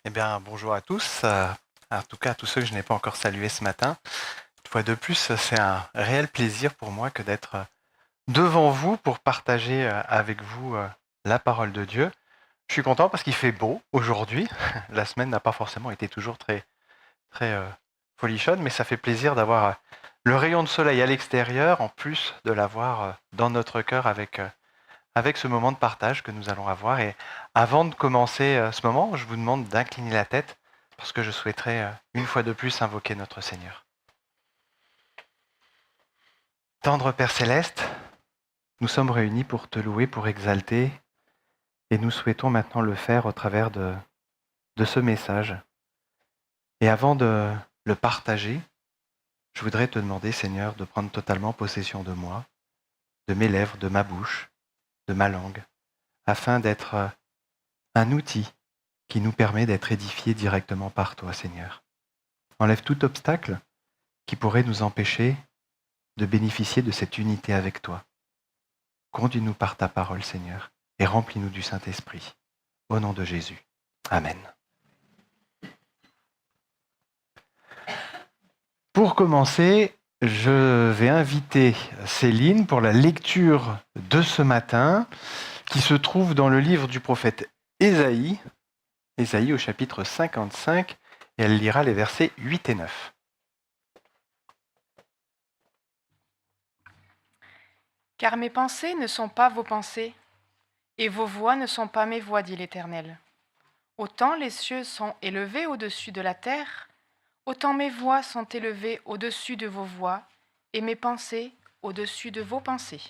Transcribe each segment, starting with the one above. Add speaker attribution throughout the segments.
Speaker 1: Eh bien, bonjour à tous. En tout cas, à tous ceux que je n'ai pas encore salués ce matin. Une fois de plus, c'est un réel plaisir pour moi que d'être devant vous pour partager avec vous la parole de Dieu. Je suis content parce qu'il fait beau aujourd'hui. La semaine n'a pas forcément été toujours très folichonne, mais ça fait plaisir d'avoir le rayon de soleil à l'extérieur, en plus de l'avoir dans notre cœur avec ce moment de partage que nous allons avoir. Et avant de commencer ce moment, je vous demande d'incliner la tête parce que je souhaiterais une fois de plus invoquer notre Seigneur. Tendre Père Céleste, nous sommes réunis pour te louer, pour exalter, et nous souhaitons maintenant le faire au travers de ce message. Et avant de le partager, je voudrais te demander, Seigneur, de prendre totalement possession de moi, de mes lèvres, de ma bouche, de ma langue, afin d'être un outil qui nous permet d'être édifiés directement par toi, Seigneur. Enlève tout obstacle qui pourrait nous empêcher de bénéficier de cette unité avec toi. Conduis-nous par ta parole, Seigneur, et remplis-nous du Saint-Esprit. Au nom de Jésus. Amen. Pour commencer, je vais inviter Céline pour la lecture de ce matin, qui se trouve dans le livre du prophète Ésaïe au chapitre 55, et elle lira les versets 8 et 9.
Speaker 2: Car mes pensées ne sont pas vos pensées, et vos voix ne sont pas mes voix, dit l'Éternel. Autant les cieux sont élevés au-dessus de la terre, autant mes voix sont élevées au-dessus de vos voix, et mes pensées au-dessus de vos pensées.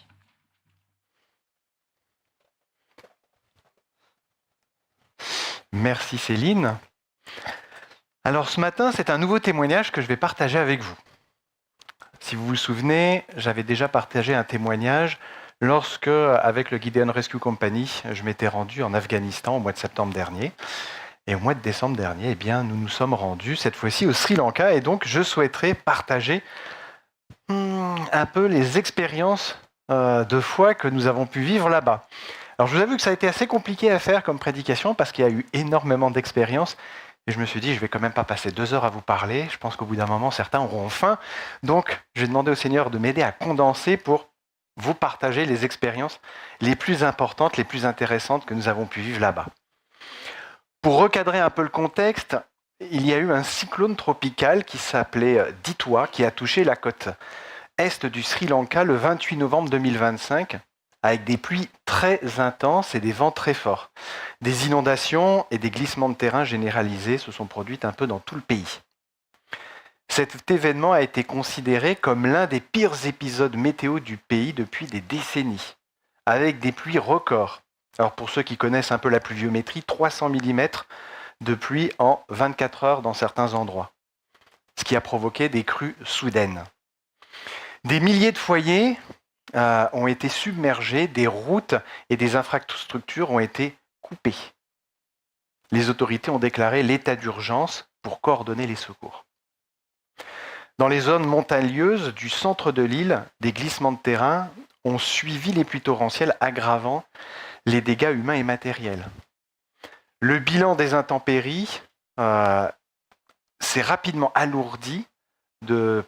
Speaker 1: Merci Céline. Alors ce matin, c'est un nouveau témoignage que je vais partager avec vous. Si vous vous souvenez, j'avais déjà partagé un témoignage lorsque, avec le Gideon Rescue Company, je m'étais rendu en Afghanistan au mois de septembre dernier. Et au mois de décembre dernier, eh bien, nous nous sommes rendus cette fois-ci au Sri Lanka. Et donc, je souhaiterais partager un peu les expériences de foi que nous avons pu vivre là-bas. Alors, je vous avoue que ça a été assez compliqué à faire comme prédication parce qu'il y a eu énormément d'expériences. Et je me suis dit, je vais quand même pas passer 2 heures à vous parler. Je pense qu'au bout d'un moment, certains auront faim. Donc, j'ai demandé au Seigneur de m'aider à condenser pour vous partager les expériences les plus importantes, les plus intéressantes que nous avons pu vivre là-bas. Pour recadrer un peu le contexte, il y a eu un cyclone tropical qui s'appelait Ditwa, qui a touché la côte est du Sri Lanka le 28 novembre 2025, avec des pluies très intenses et des vents très forts. Des inondations et des glissements de terrain généralisés se sont produits un peu dans tout le pays. Cet événement a été considéré comme l'un des pires épisodes météo du pays depuis des décennies, avec des pluies records. Alors pour ceux qui connaissent un peu la pluviométrie, 300 mm de pluie en 24 heures dans certains endroits, ce qui a provoqué des crues soudaines. Des milliers de foyers ont été submergés, des routes et des infrastructures ont été coupées. Les autorités ont déclaré l'état d'urgence pour coordonner les secours. Dans les zones montagneuses du centre de l'île, des glissements de terrain ont suivi les pluies torrentielles, aggravant les dégâts humains et matériels. Le bilan des intempéries s'est rapidement alourdi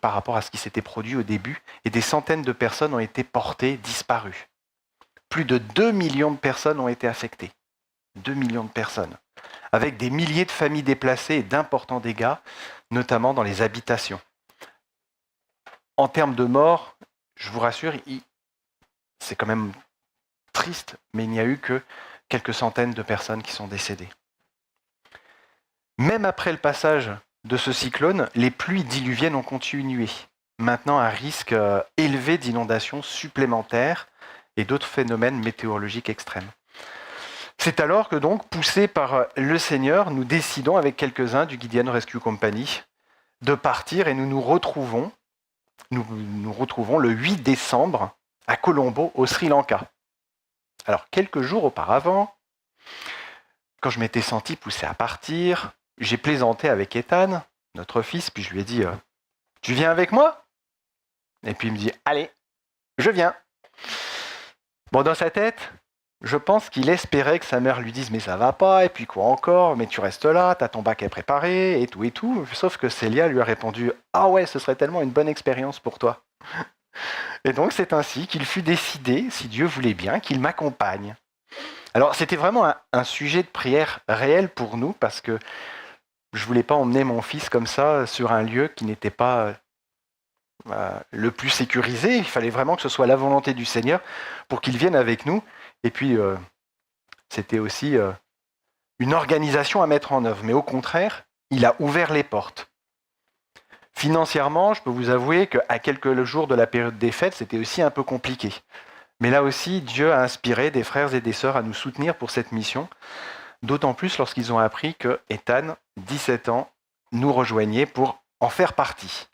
Speaker 1: par rapport à ce qui s'était produit au début, et des centaines de personnes ont été portées, disparues. Plus de 2 millions de personnes ont été affectées. 2 millions de personnes. Avec des milliers de familles déplacées et d'importants dégâts, notamment dans les habitations. En termes de morts, je vous rassure, c'est quand même triste, mais il n'y a eu que quelques centaines de personnes qui sont décédées. Même après le passage de ce cyclone, les pluies diluviennes ont continué, maintenant un risque élevé d'inondations supplémentaires et d'autres phénomènes météorologiques extrêmes. C'est alors que donc, poussés par le Seigneur, nous décidons avec quelques-uns du Gideon Rescue Company de partir et nous retrouvons le 8 décembre à Colombo, au Sri Lanka. Alors, quelques jours auparavant, quand je m'étais senti poussé à partir, j'ai plaisanté avec Ethan, notre fils, puis je lui ai dit « Tu viens avec moi ?» Et puis il me dit « Allez, je viens !» Bon, dans sa tête, Je pense qu'il espérait que sa mère lui dise « mais ça va pas, et puis quoi encore, mais tu restes là, t'as ton bac à préparer, et tout et tout ». Sauf que Célia lui a répondu « ah ouais, ce serait tellement une bonne expérience pour toi ». Et donc c'est ainsi qu'il fut décidé, si Dieu voulait bien, qu'il m'accompagne. Alors c'était vraiment un sujet de prière réel pour nous, parce que je voulais pas emmener mon fils comme ça sur un lieu qui n'était pas le plus sécurisé. Il fallait vraiment que ce soit la volonté du Seigneur pour qu'il vienne avec nous. Et puis, c'était aussi une organisation à mettre en œuvre. Mais au contraire, il a ouvert les portes. Financièrement, je peux vous avouer qu'à quelques jours de la période des fêtes, c'était aussi un peu compliqué. Mais là aussi, Dieu a inspiré des frères et des sœurs à nous soutenir pour cette mission, d'autant plus lorsqu'ils ont appris que Ethan, 17 ans, nous rejoignait pour en faire partie.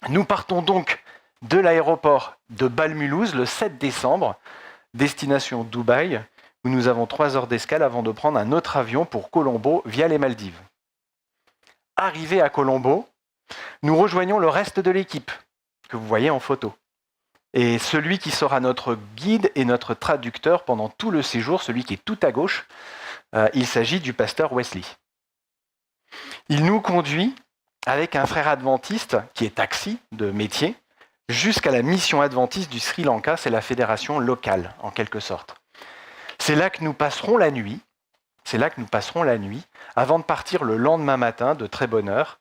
Speaker 1: Nous partons donc de l'aéroport de Balmulhouse le 7 décembre, destination Dubaï, où nous avons 3 heures d'escale avant de prendre un autre avion pour Colombo via les Maldives. Arrivés à Colombo, nous rejoignons le reste de l'équipe, que vous voyez en photo. Et celui qui sera notre guide et notre traducteur pendant tout le séjour, celui qui est tout à gauche, il s'agit du pasteur Wesley. Il nous conduit avec un frère adventiste qui est taxi de métier, jusqu'à la mission adventiste du Sri Lanka, c'est la fédération locale, en quelque sorte. C'est là que nous passerons la nuit, avant de partir le lendemain matin, de très bonne heure,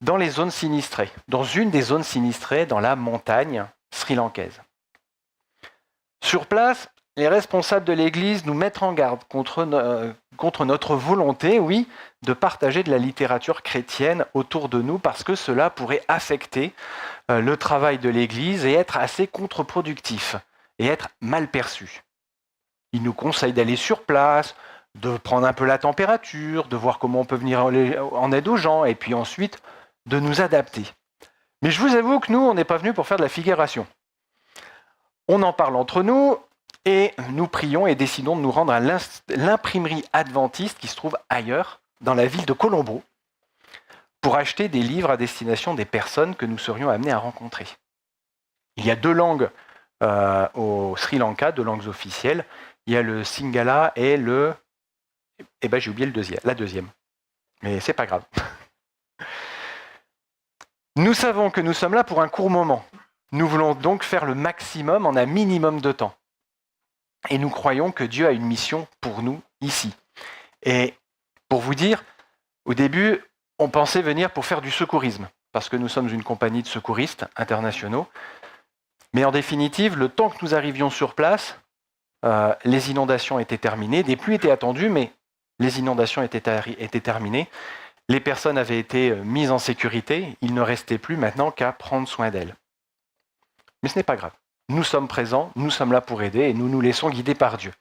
Speaker 1: dans les zones sinistrées, dans une des zones sinistrées, dans la montagne sri-lankaise. Sur place, les responsables de l'Église nous mettent en garde contre notre volonté, oui, de partager de la littérature chrétienne autour de nous, parce que cela pourrait affecter le travail de l'Église et être assez contre-productif et être mal perçu. Ils nous conseillent d'aller sur place, de prendre un peu la température, de voir comment on peut venir en aide aux gens, et puis ensuite de nous adapter. Mais je vous avoue que nous, on n'est pas venus pour faire de la figuration. On en parle entre nous, et nous prions et décidons de nous rendre à l'imprimerie adventiste qui se trouve ailleurs, dans la ville de Colombo, pour acheter des livres à destination des personnes que nous serions amenés à rencontrer. Il y a 2 langues au Sri Lanka, 2 langues officielles. Il y a le Singhala et le... j'ai oublié la deuxième. Mais c'est pas grave. Nous savons que nous sommes là pour un court moment. Nous voulons donc faire le maximum en un minimum de temps. Et nous croyons que Dieu a une mission pour nous ici. Et pour vous dire, au début, on pensait venir pour faire du secourisme, parce que nous sommes une compagnie de secouristes internationaux. Mais en définitive, le temps que nous arrivions sur place, les inondations étaient terminées, des pluies étaient attendues, mais les inondations étaient terminées. Les personnes avaient été mises en sécurité, il ne restait plus maintenant qu'à prendre soin d'elles. Mais ce n'est pas grave. Nous sommes présents, nous sommes là pour aider et nous nous laissons guider par Dieu.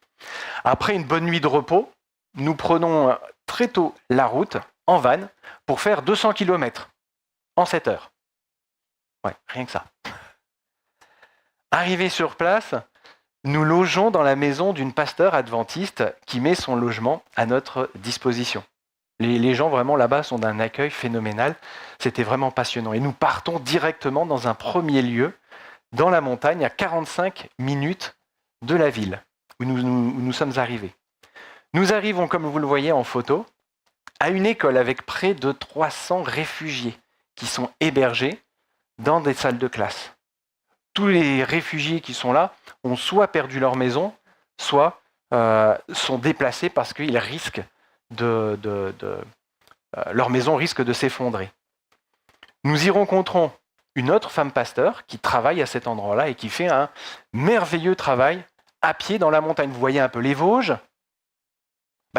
Speaker 1: Après une bonne nuit de repos, nous prenons très tôt la route en van pour faire 200 km en 7 heures. Ouais, rien que ça. Arrivés sur place, nous logeons dans la maison d'une pasteur adventiste qui met son logement à notre disposition. Les gens vraiment là-bas sont d'un accueil phénoménal. C'était vraiment passionnant. Et nous partons directement dans un premier lieu, dans la montagne, à 45 minutes de la ville où nous sommes arrivés. Nous arrivons, comme vous le voyez en photo, à une école avec près de 300 réfugiés qui sont hébergés dans des salles de classe. Tous les réfugiés qui sont là ont soit perdu leur maison, soit sont déplacés parce qu'ils risquent leur maison risque de s'effondrer. Nous y rencontrons une autre femme pasteur qui travaille à cet endroit-là et qui fait un merveilleux travail à pied dans la montagne. Vous voyez un peu les Vosges.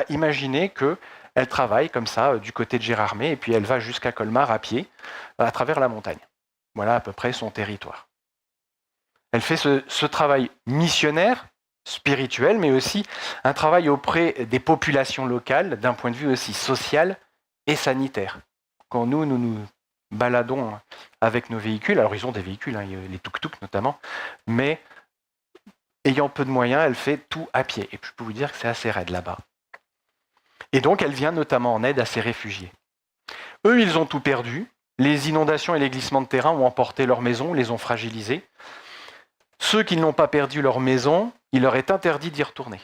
Speaker 1: Imaginez qu'elle travaille comme ça du côté de Gérardmer et puis elle va jusqu'à Colmar à pied à travers la montagne. Voilà à peu près son territoire. Elle fait ce travail missionnaire, spirituel, mais aussi un travail auprès des populations locales d'un point de vue aussi social et sanitaire. Quand nous baladons avec nos véhicules, alors ils ont des véhicules, les tuk-tuk notamment, mais ayant peu de moyens, elle fait tout à pied. Et je peux vous dire que c'est assez raide là-bas. Et donc elle vient notamment en aide à ces réfugiés. Eux, ils ont tout perdu. Les inondations et les glissements de terrain ont emporté leurs maisons, les ont fragilisées. Ceux qui n'ont pas perdu leur maison, il leur est interdit d'y retourner.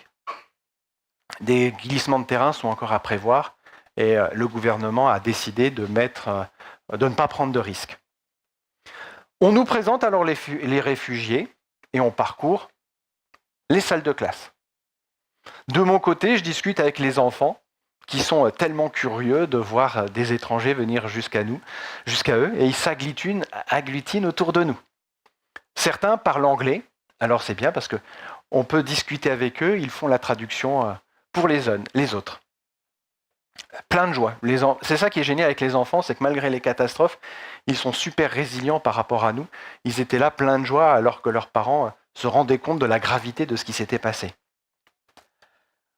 Speaker 1: Des glissements de terrain sont encore à prévoir et le gouvernement a décidé de ne pas prendre de risques. On nous présente alors les réfugiés et on parcourt les salles de classe. De mon côté, je discute avec les enfants qui sont tellement curieux de voir des étrangers venir jusqu'à eux, et ils s'agglutinent autour de nous. Certains parlent anglais, alors c'est bien parce qu'on peut discuter avec eux, ils font la traduction pour les autres. Plein de joie. C'est ça qui est génial avec les enfants, c'est que malgré les catastrophes, ils sont super résilients par rapport à nous. Ils étaient là plein de joie alors que leurs parents se rendaient compte de la gravité de ce qui s'était passé.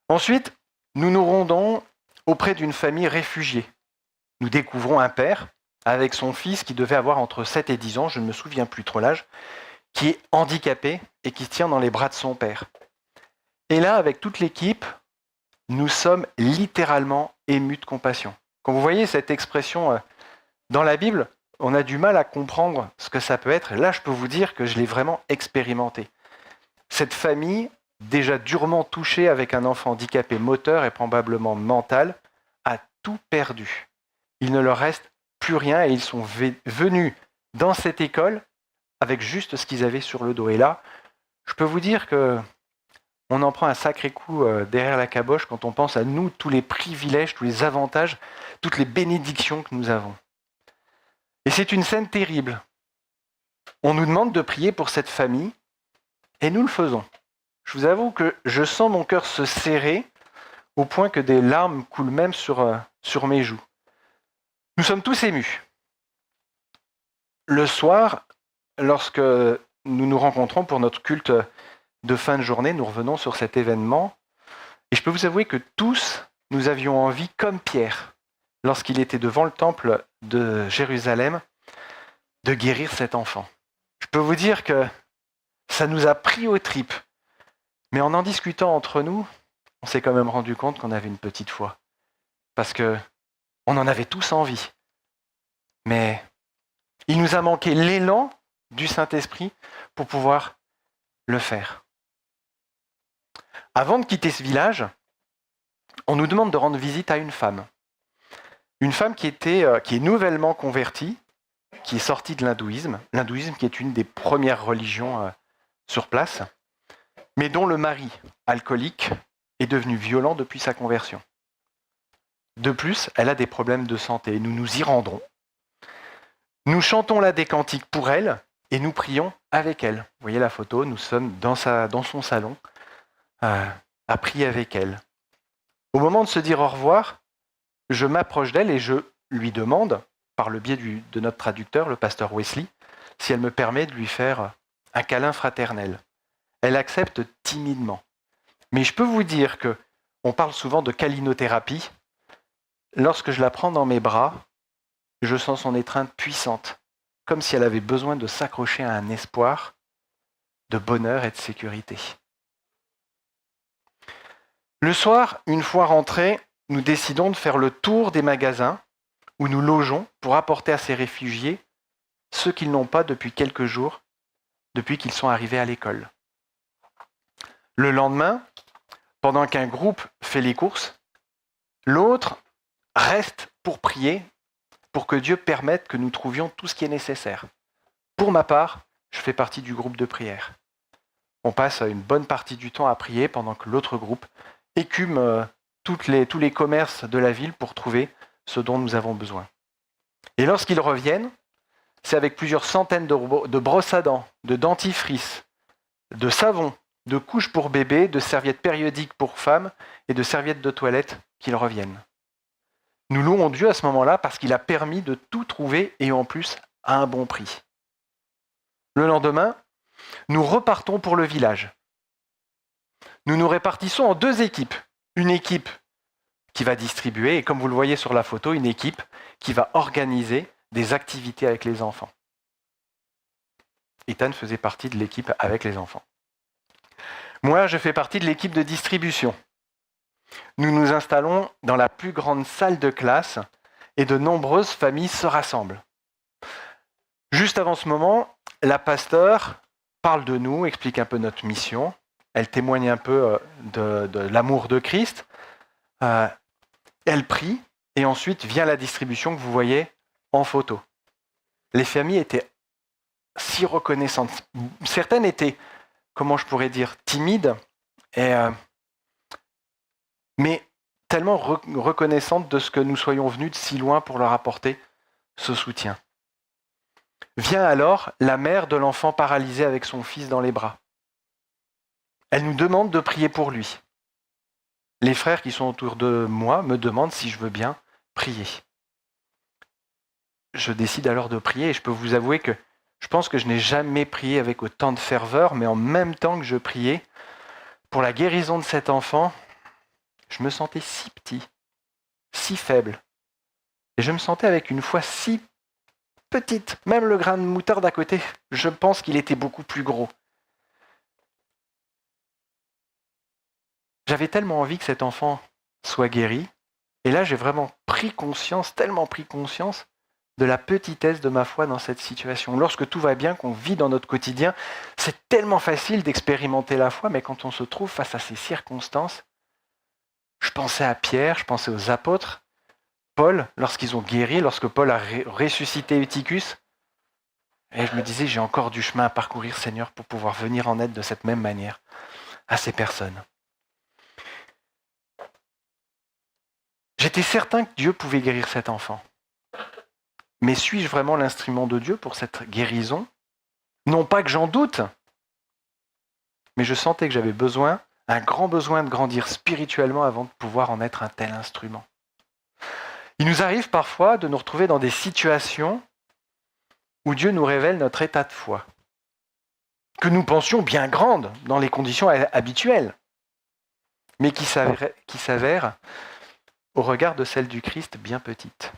Speaker 1: Ensuite, nous nous rendons auprès d'une famille réfugiée. Nous découvrons un père avec son fils qui devait avoir entre 7 et 10 ans, je ne me souviens plus trop l'âge, qui est handicapé et qui tient dans les bras de son père. Et là, avec toute l'équipe, nous sommes littéralement émus de compassion. Quand vous voyez cette expression dans la Bible, on a du mal à comprendre ce que ça peut être. Et là, je peux vous dire que je l'ai vraiment expérimenté. Cette famille, déjà durement touchée avec un enfant handicapé moteur et probablement mental, a tout perdu. Il ne leur reste plus rien et ils sont venus dans cette école avec juste ce qu'ils avaient sur le dos. Et là, je peux vous dire que on en prend un sacré coup derrière la caboche quand on pense à nous, tous les privilèges, tous les avantages, toutes les bénédictions que nous avons. Et c'est une scène terrible. On nous demande de prier pour cette famille et nous le faisons. Je vous avoue que je sens mon cœur se serrer au point que des larmes coulent même sur mes joues. Nous sommes tous émus. Le soir, lorsque nous nous rencontrons pour notre culte de fin de journée, nous revenons sur cet événement. Et je peux vous avouer que tous, nous avions envie, comme Pierre, lorsqu'il était devant le temple de Jérusalem, de guérir cet enfant. Je peux vous dire que ça nous a pris aux tripes. Mais en discutant entre nous, on s'est quand même rendu compte qu'on avait une petite foi. Parce qu'on en avait tous envie. Mais il nous a manqué l'élan du Saint-Esprit pour pouvoir le faire. Avant de quitter ce village, on nous demande de rendre visite à une femme. Une femme qui est nouvellement convertie, qui est sortie de l'hindouisme. L'hindouisme qui est une des premières religions sur place, mais dont le mari, alcoolique, est devenu violent depuis sa conversion. De plus, elle a des problèmes de santé. Nous nous y rendrons. Nous chantons là des cantiques pour elle et nous prions avec elle. Vous voyez la photo, nous sommes dans son salon à prier avec elle. Au moment de se dire au revoir, je m'approche d'elle et je lui demande, par le biais de notre traducteur, le pasteur Wesley, si elle me permet de lui faire un câlin fraternel. Elle accepte timidement. Mais je peux vous dire que on parle souvent de câlinothérapie. Lorsque je la prends dans mes bras, je sens son étreinte puissante, comme si elle avait besoin de s'accrocher à un espoir de bonheur et de sécurité. Le soir, une fois rentrés, nous décidons de faire le tour des magasins où nous logeons pour apporter à ces réfugiés ce qu'ils n'ont pas depuis quelques jours, depuis qu'ils sont arrivés à l'école. Le lendemain, pendant qu'un groupe fait les courses, l'autre reste pour prier, pour que Dieu permette que nous trouvions tout ce qui est nécessaire. Pour ma part, je fais partie du groupe de prière. On passe une bonne partie du temps à prier pendant que l'autre groupe écume tous les commerces de la ville pour trouver ce dont nous avons besoin. Et lorsqu'ils reviennent, c'est avec plusieurs centaines de brosses à dents, de dentifrice, de savon, de couches pour bébés, de serviettes périodiques pour femmes et de serviettes de toilette qu'ils reviennent. Nous louons Dieu à ce moment-là parce qu'il a permis de tout trouver et en plus à un bon prix. Le lendemain, nous repartons pour le village. Nous nous répartissons en 2 équipes. Une équipe qui va distribuer et comme vous le voyez sur la photo, une équipe qui va organiser des activités avec les enfants. Ethan faisait partie de l'équipe avec les enfants. Moi, je fais partie de l'équipe de distribution. Nous nous installons dans la plus grande salle de classe et de nombreuses familles se rassemblent. Juste avant ce moment, la pasteure parle de nous, explique un peu notre mission. Elle témoigne un peu de l'amour de Christ. Elle prie et ensuite vient la distribution que vous voyez en photo. Les familles étaient si reconnaissantes. Certaines étaient, comment je pourrais dire, timides, mais tellement reconnaissantes de ce que nous soyons venus de si loin pour leur apporter ce soutien. Vient alors la mère de l'enfant paralysé avec son fils dans les bras. Elle nous demande de prier pour lui. Les frères qui sont autour de moi me demandent si je veux bien prier. Je décide alors de prier et je peux vous avouer que je pense que je n'ai jamais prié avec autant de ferveur, mais en même temps que je priais pour la guérison de cet enfant, je me sentais si petit, si faible. Et je me sentais avec une foi si petite. Même le grain de moutarde à côté, je pense qu'il était beaucoup plus gros. J'avais tellement envie que cet enfant soit guéri. Et là, j'ai vraiment tellement pris conscience de la petitesse de ma foi dans cette situation. Lorsque tout va bien, qu'on vit dans notre quotidien, c'est tellement facile d'expérimenter la foi, mais quand on se trouve face à ces circonstances, je pensais à Pierre, je pensais aux apôtres, Paul, lorsqu'ils ont guéri, lorsque Paul a ressuscité Eutychus, et je me disais, j'ai encore du chemin à parcourir, Seigneur, pour pouvoir venir en aide de cette même manière à ces personnes. J'étais certain que Dieu pouvait guérir cet enfant. Mais suis-je vraiment l'instrument de Dieu pour cette guérison ? Non pas que j'en doute, mais je sentais que j'avais un grand besoin de grandir spirituellement avant de pouvoir en être un tel instrument. Il nous arrive parfois de nous retrouver dans des situations où Dieu nous révèle notre état de foi, que nous pensions bien grande dans les conditions habituelles, mais qui s'avère, au regard de celle du Christ, bien petite.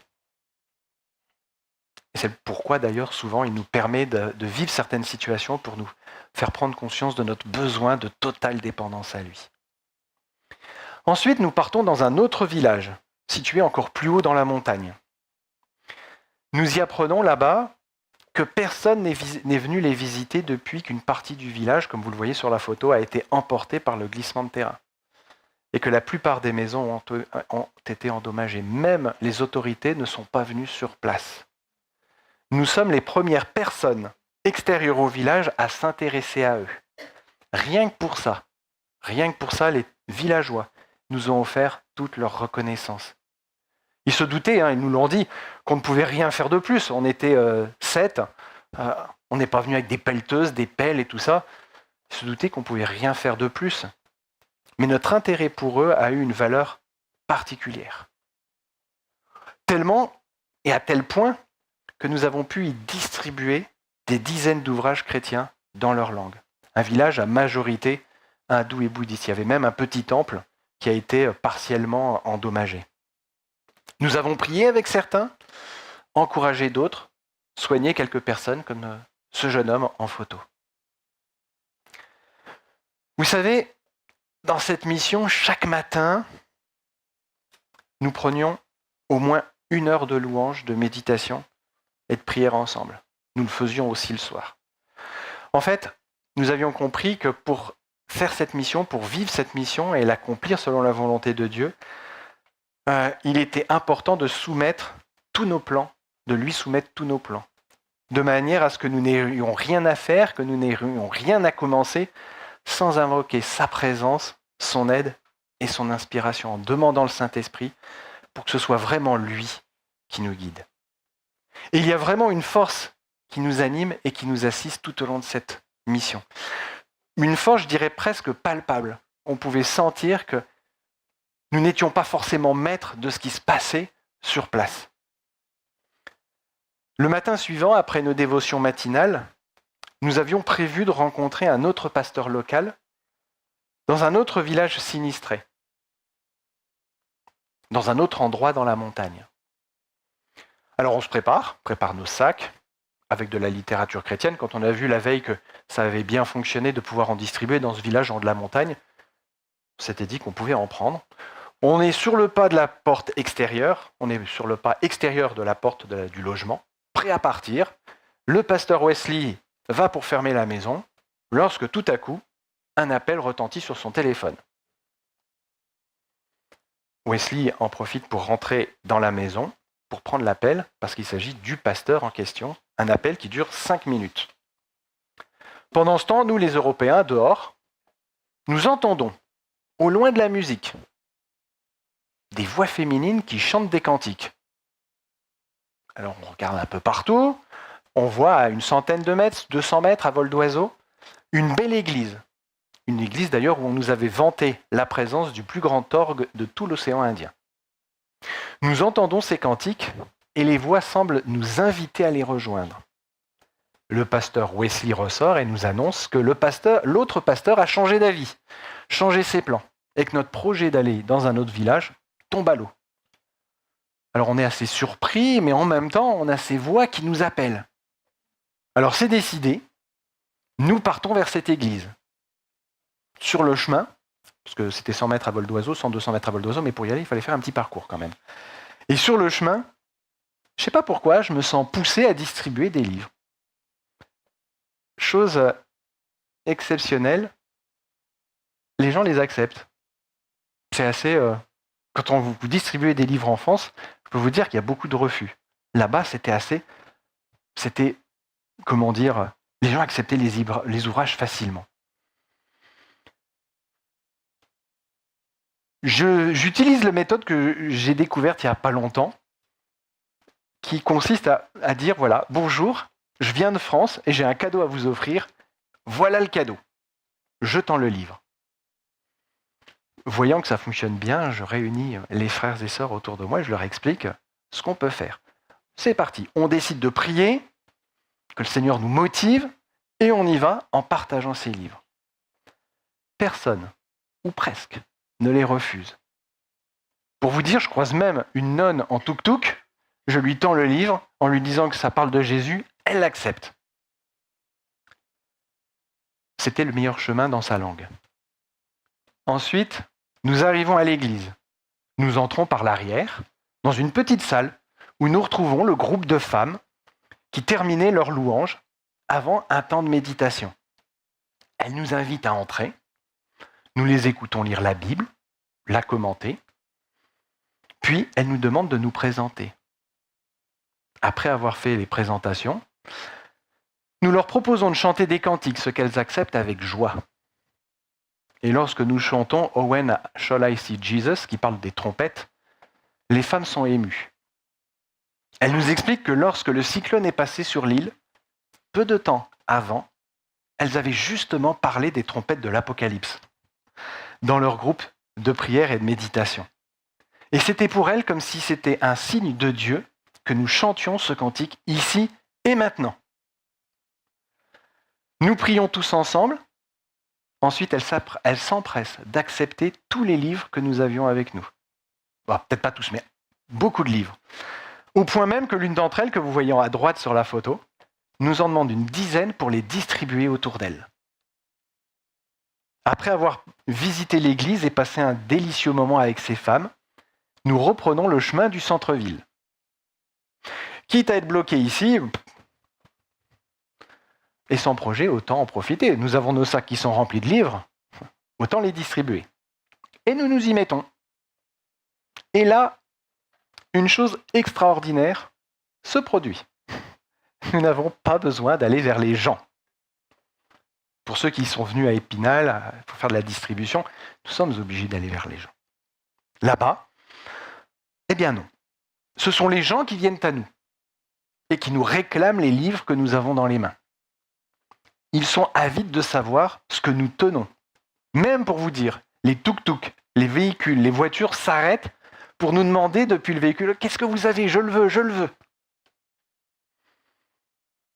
Speaker 1: Et c'est pourquoi d'ailleurs souvent il nous permet de vivre certaines situations pour nous faire prendre conscience de notre besoin de totale dépendance à lui. Ensuite, nous partons dans un autre village, situé encore plus haut dans la montagne. Nous y apprenons là-bas que personne n'est venu les visiter depuis qu'une partie du village, comme vous le voyez sur la photo, a été emportée par le glissement de terrain. Et que la plupart des maisons ont été endommagées. Même les autorités ne sont pas venues sur place. Nous sommes les premières personnes extérieures au village à s'intéresser à eux. Rien que pour ça, les villageois nous ont offert toute leur reconnaissance. Ils se doutaient, ils nous l'ont dit, qu'on ne pouvait rien faire de plus. On était 7, on n'est pas venu avec des pelleteuses, des pelles et tout ça. Ils se doutaient qu'on ne pouvait rien faire de plus. Mais notre intérêt pour eux a eu une valeur particulière. Tellement et à tel point que nous avons pu y distribuer des dizaines d'ouvrages chrétiens dans leur langue. Un village à majorité hindoue et bouddhiste. Il y avait même un petit temple qui a été partiellement endommagé. Nous avons prié avec certains, encouragé d'autres, soigné quelques personnes comme ce jeune homme en photo. Vous savez, dans cette mission, chaque matin, nous prenions au moins 1 heure de louange, de méditation et de prière ensemble. Nous le faisions aussi le soir. En fait, nous avions compris que pour faire cette mission, pour vivre cette mission et l'accomplir selon la volonté de Dieu, il était important de soumettre tous nos plans, de lui soumettre tous nos plans, de manière à ce que nous n'ayons rien à faire, que nous n'ayons rien à commencer sans invoquer sa présence, son aide et son inspiration, en demandant le Saint-Esprit pour que ce soit vraiment lui qui nous guide. Et il y a vraiment une force qui nous anime et qui nous assiste tout au long de cette mission. Une force, je dirais, presque palpable. On pouvait sentir que nous n'étions pas forcément maîtres de ce qui se passait sur place. Le matin suivant, après nos dévotions matinales, nous avions prévu de rencontrer un autre pasteur local dans un autre village sinistré, dans un autre endroit dans la montagne. Alors on se prépare nos sacs, avec de la littérature chrétienne. Quand on a vu la veille que ça avait bien fonctionné de pouvoir en distribuer dans ce village en haut de la montagne, on s'était dit qu'on pouvait en prendre. On est sur le pas de la porte extérieure, on est sur le pas extérieur de la porte du logement, prêt à partir. Le pasteur Wesley va pour fermer la maison. lorsque tout à coup, un appel retentit sur son téléphone. Wesley en profite pour rentrer dans la maison, pour prendre l'appel, parce qu'il s'agit du pasteur en question, un appel qui dure 5 minutes. Pendant ce temps, nous les Européens, dehors, nous entendons, au loin de la musique, des voix féminines qui chantent des cantiques. Alors on regarde un peu partout, on voit à une centaine de mètres, 200 mètres à vol d'oiseau, une belle église. Une église d'ailleurs où on nous avait vanté la présence du plus grand orgue de tout l'océan Indien. Nous entendons ces cantiques et les voix semblent nous inviter à les rejoindre. Le pasteur Wesley ressort et nous annonce que l'autre pasteur a changé d'avis, changé ses plans, et que notre projet d'aller dans un autre village tombe à l'eau. Alors on est assez surpris, mais en même temps, on a ces voix qui nous appellent. Alors c'est décidé, nous partons vers cette église. Sur le chemin, parce que c'était 100 mètres à vol d'oiseau, 100-200 mètres à vol d'oiseau, mais pour y aller, il fallait faire un petit parcours quand même. Et sur le chemin, je ne sais pas pourquoi, je me sens poussé à distribuer des livres. Chose exceptionnelle, les gens les acceptent. C'est assez... quand on vous distribue des livres en France, je peux vous dire qu'il y a beaucoup de refus. Là-bas, c'était, comment dire, les gens acceptaient les ouvrages facilement. J'utilise la méthode que j'ai découverte il n'y a pas longtemps, qui consiste à dire, voilà, bonjour, je viens de France et j'ai un cadeau à vous offrir, voilà le cadeau. Je tends le livre. Voyant que ça fonctionne bien, je réunis les frères et sœurs autour de moi et je leur explique ce qu'on peut faire. C'est parti, on décide de prier, que le Seigneur nous motive, et on y va en partageant ces livres. Personne, ou presque, ne les refuse. Pour vous dire, je croise même une nonne en tuk-tuk, je lui tends le livre en lui disant que ça parle de Jésus, elle l'accepte. C'était le meilleur chemin dans sa langue. Ensuite, nous arrivons à l'église. Nous entrons par l'arrière, dans une petite salle, où nous retrouvons le groupe de femmes qui terminaient leur louange avant un temps de méditation. Elles nous invitent à entrer, nous les écoutons lire la Bible, la commenter, puis elles nous demandent de nous présenter. Après avoir fait les présentations, nous leur proposons de chanter des cantiques, ce qu'elles acceptent avec joie. Et lorsque nous chantons « Oh when shall I see Jesus » qui parle des trompettes, les femmes sont émues. Elles nous expliquent que lorsque le cyclone est passé sur l'île, peu de temps avant, elles avaient justement parlé des trompettes de l'Apocalypse dans leur groupe de prière et de méditation. Et c'était pour elles comme si c'était un signe de Dieu que nous chantions ce cantique ici et maintenant. Nous prions tous ensemble. Ensuite, elles s'empressent d'accepter tous les livres que nous avions avec nous. Bon, peut-être pas tous, mais beaucoup de livres. Au point même que l'une d'entre elles, que vous voyez à droite sur la photo, nous en demande une dizaine pour les distribuer autour d'elle. Après avoir visité l'église et passé un délicieux moment avec ces femmes, nous reprenons le chemin du centre-ville. Quitte à être bloqué ici, et sans projet, autant en profiter. Nous avons nos sacs qui sont remplis de livres, autant les distribuer. Et nous nous y mettons. Et là, une chose extraordinaire se produit. Nous n'avons pas besoin d'aller vers les gens. Pour ceux qui sont venus à Épinal pour faire de la distribution, nous sommes obligés d'aller vers les gens. Là-bas, eh bien non. Ce sont les gens qui viennent à nous et qui nous réclament les livres que nous avons dans les mains. Ils sont avides de savoir ce que nous tenons. Même pour vous dire, les tuk-tuk, les véhicules, les voitures s'arrêtent pour nous demander depuis le véhicule « Qu'est-ce que vous avez ? Je le veux, je le veux !»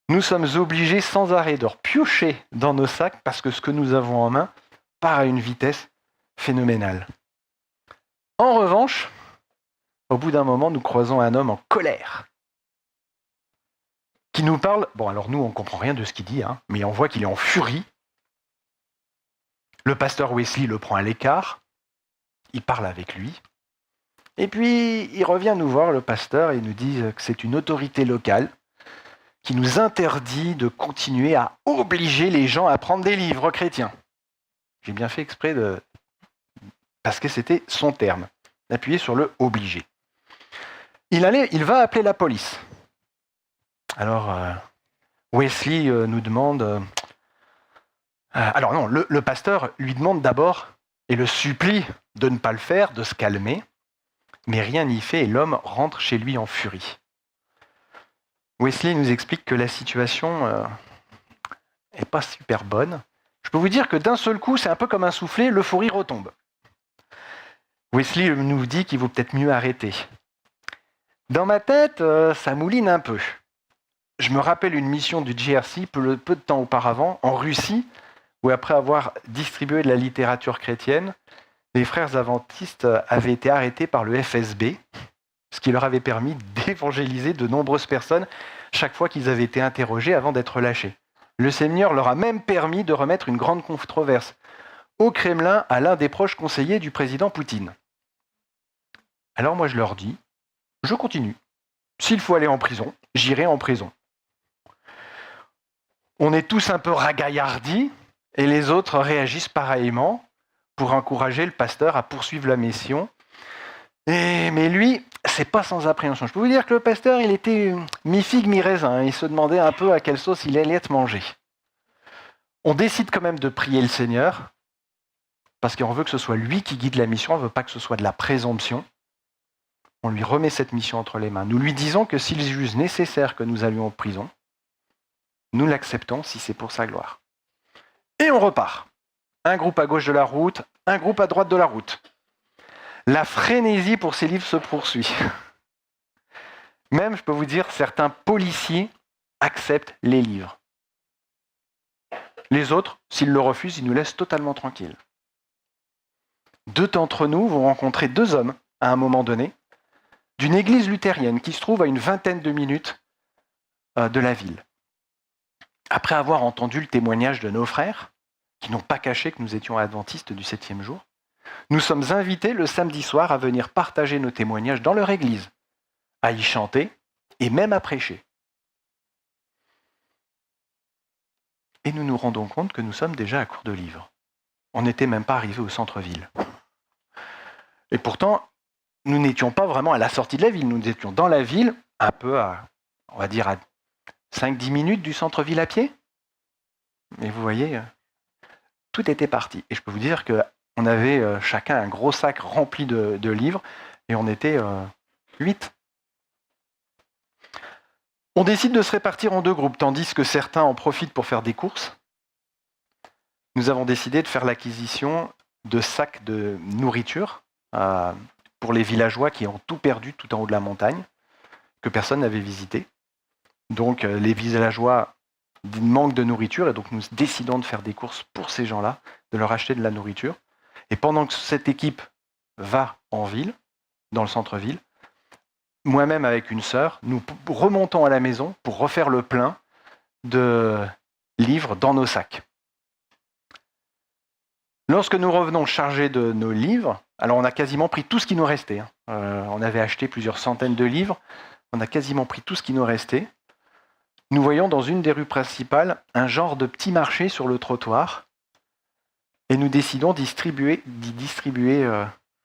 Speaker 1: Nous sommes obligés sans arrêt de repiocher dans nos sacs parce que ce que nous avons en main part à une vitesse phénoménale. En revanche, au bout d'un moment, nous croisons un homme en colère qui nous parle. Bon, alors nous, on ne comprend rien de ce qu'il dit, mais on voit qu'il est en furie. Le pasteur Wesley le prend à l'écart, il parle avec lui, et puis il revient nous voir, le pasteur, et il nous dit que c'est une autorité locale qui nous interdit de continuer à obliger les gens à prendre des livres chrétiens. J'ai bien fait exprès parce que c'était son terme, d'appuyer sur le « obligé ». Il va appeler la police. Alors, Wesley nous demande... alors non, le pasteur lui demande d'abord et le supplie de ne pas le faire, de se calmer, mais rien n'y fait et l'homme rentre chez lui en furie. Wesley nous explique que la situation n'est pas super bonne. Je peux vous dire que d'un seul coup, c'est un peu comme un soufflet, l'euphorie retombe. Wesley nous dit qu'il vaut peut-être mieux arrêter. Dans ma tête, ça mouline un peu. Je me rappelle une mission du JRC peu de temps auparavant, en Russie, où après avoir distribué de la littérature chrétienne, les frères adventistes avaient été arrêtés par le FSB, ce qui leur avait permis d'évangéliser de nombreuses personnes chaque fois qu'ils avaient été interrogés avant d'être lâchés. Le Seigneur leur a même permis de remettre une grande controverse au Kremlin à l'un des proches conseillers du président Poutine. Alors moi je leur dis, je continue. S'il faut aller en prison, j'irai en prison. On est tous un peu ragaillardis et les autres réagissent pareillement pour encourager le pasteur à poursuivre la mission. Mais lui, c'est pas sans appréhension. Je peux vous dire que le pasteur, il était mi-figue, mi-raisin. Il se demandait un peu à quelle sauce il allait être mangé. On décide quand même de prier le Seigneur parce qu'on veut que ce soit lui qui guide la mission. On ne veut pas que ce soit de la présomption. On lui remet cette mission entre les mains. Nous lui disons que s'il juge nécessaire que nous allions en prison, nous l'acceptons si c'est pour sa gloire. Et on repart. Un groupe à gauche de la route, un groupe à droite de la route. La frénésie pour ces livres se poursuit. Même, je peux vous dire, certains policiers acceptent les livres. Les autres, s'ils le refusent, ils nous laissent totalement tranquilles. 2 d'entre nous vont rencontrer 2 hommes, à un moment donné, d'une église luthérienne qui se trouve à une 20aine de minutes de la ville. Après avoir entendu le témoignage de nos frères, qui n'ont pas caché que nous étions adventistes du 7e jour, nous sommes invités le samedi soir à venir partager nos témoignages dans leur église, à y chanter et même à prêcher. Et nous nous rendons compte que nous sommes déjà à court de livres. On n'était même pas arrivés au centre-ville. Et pourtant, nous n'étions pas vraiment à la sortie de la ville, nous étions dans la ville, un peu à 5-10 minutes du centre-ville à pied. Mais vous voyez, tout était parti. Et je peux vous dire qu'on avait chacun un gros sac rempli de livres, et on était 8. On décide de se répartir en 2 groupes, tandis que certains en profitent pour faire des courses. Nous avons décidé de faire l'acquisition de sacs de nourriture pour les villageois qui ont tout perdu tout en haut de la montagne, que personne n'avait visité. Donc les villageois manquent de nourriture et donc nous décidons de faire des courses pour ces gens-là, de leur acheter de la nourriture. Et pendant que cette équipe va en ville, dans le centre-ville, moi-même avec une sœur, nous remontons à la maison pour refaire le plein de livres dans nos sacs. Lorsque nous revenons chargés de nos livres, alors on a quasiment pris tout ce qui nous restait. On avait acheté plusieurs centaines de livres, on a quasiment pris tout ce qui nous restait. Nous voyons dans une des rues principales un genre de petit marché sur le trottoir et nous décidons d'y distribuer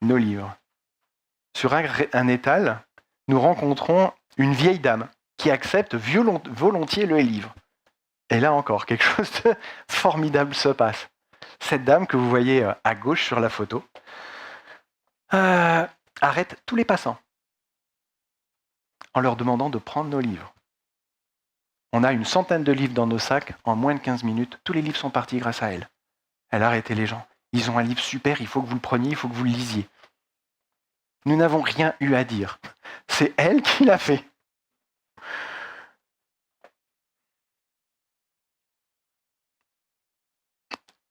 Speaker 1: nos livres. Sur un étal, nous rencontrons une vieille dame qui accepte volontiers le livre. Et là encore, quelque chose de formidable se passe. Cette dame que vous voyez à gauche sur la photo arrête tous les passants en leur demandant de prendre nos livres. On a une centaine de livres dans nos sacs en moins de 15 minutes. Tous les livres sont partis grâce à elle. Elle a arrêté les gens. Ils ont un livre super, il faut que vous le preniez, il faut que vous le lisiez. Nous n'avons rien eu à dire. C'est elle qui l'a fait.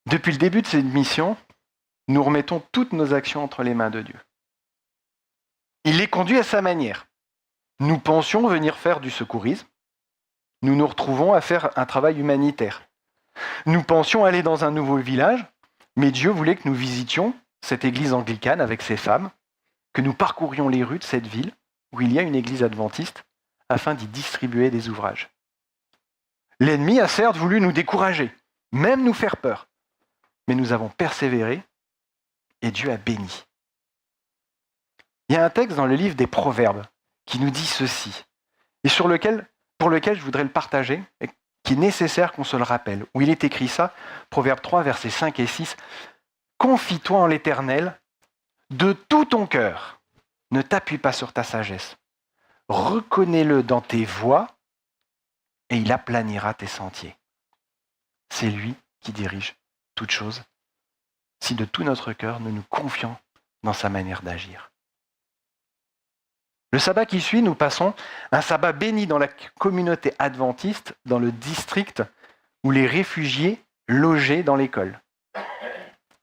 Speaker 1: Depuis le début de cette mission, nous remettons toutes nos actions entre les mains de Dieu. Il les conduit à sa manière. Nous pensions venir faire du secourisme. Nous nous retrouvons à faire un travail humanitaire. Nous pensions aller dans un nouveau village, mais Dieu voulait que nous visitions cette église anglicane avec ses femmes, que nous parcourions les rues de cette ville où il y a une église adventiste afin d'y distribuer des ouvrages. L'ennemi a certes voulu nous décourager, même nous faire peur. Mais nous avons persévéré et Dieu a béni. Il y a un texte dans le livre des Proverbes qui nous dit ceci, et pour lequel je voudrais le partager, et qui est nécessaire qu'on se le rappelle, où il est écrit ça, Proverbe 3, versets 5 et 6, « Confie-toi en l'Éternel de tout ton cœur, ne t'appuie pas sur ta sagesse, reconnais-le dans tes voies, et il aplanira tes sentiers. » C'est lui qui dirige toutes choses, si de tout notre cœur nous nous confions dans sa manière d'agir. Le sabbat qui suit, nous passons un sabbat béni dans la communauté adventiste, dans le district où les réfugiés logeaient dans l'école.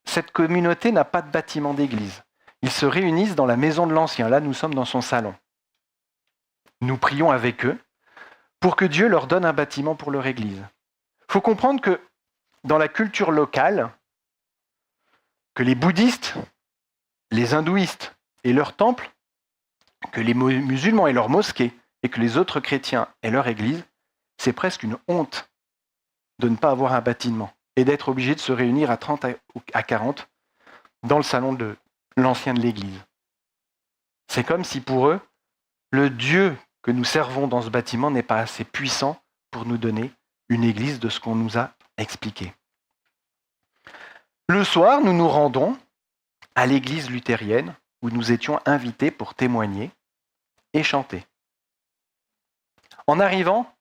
Speaker 1: Cette communauté n'a pas de bâtiment d'église. Ils se réunissent dans la maison de l'ancien. Là, nous sommes dans son salon. Nous prions avec eux pour que Dieu leur donne un bâtiment pour leur église. Il faut comprendre que dans la culture locale, que les bouddhistes, les hindouistes et leurs temples, que les musulmans et leurs mosquées, et que les autres chrétiens et leur église, c'est presque une honte de ne pas avoir un bâtiment et d'être obligé de se réunir à 30 à 40 dans le salon de l'ancien de l'église. C'est comme si pour eux, le Dieu que nous servons dans ce bâtiment n'est pas assez puissant pour nous donner une église de ce qu'on nous a expliqué. Le soir, nous nous rendons à l'église luthérienne où nous étions invités pour témoigner et chanter. En arrivant,